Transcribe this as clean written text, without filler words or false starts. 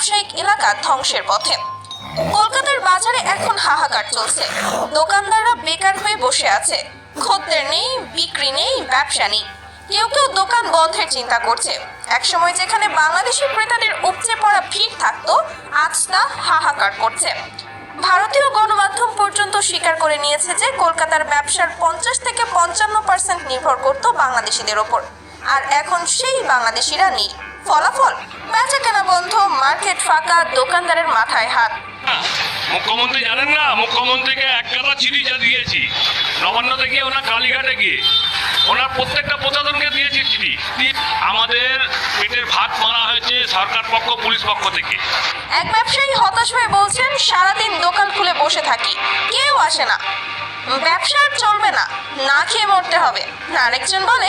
ব্যবসায়িক এলাকা ধ্বংসের পথে। কলকাতার বাজারে এখন হাহাকার চলছে। দোকানদাররা বেকার হয়ে বসে আছে, খদ্দের নেই, বিক্রি নেই, ব্যবসা নেই। কেউ কেউ দোকান বন্ধের চিন্তা করছে। একসময় যেখানে বাংলাদেশি ক্রেতাদের উপচে পড়া ভিড় থাকতো, আজ তা হাহাকার করছে। ভারতীয় গণমাধ্যম পর্যন্ত স্বীকার করে নিয়েছে যে কলকাতার ব্যবসার 50 থেকে 55% নির্ভর করত বাংলাদেশিদের ওপর। আর এখন সেই বাংলাদেশিরা নেই। ফলাফল, বেচা কেনা বন্ধ, মার্কেট ফাঁকা, দোকানদারের মাথায় হাত। মুখ্যমন্ত্রী জানেন না, মুখ্যমন্ত্রীকে এক গাদা চিঠি দিয়েছি নবান্ন থেকে ওনার কালীঘাটে গিয়ে, ওনার প্রত্যেকটা প্রশাসনকে দিয়েছি চিঠি। আমাদের পেটের ভাত মারা হয়েছে সরকার পক্ষ, পুলিশ পক্ষ থেকে। এক ব্যবসায়ী হতাশ হয়ে বলছেন, সারাদিন দোকান খুলে বসে থাকি, কেউ আসে না, ব্যবসা আর চলবে না, না খেয়ে মরতে হবে। আরেকজন বলে,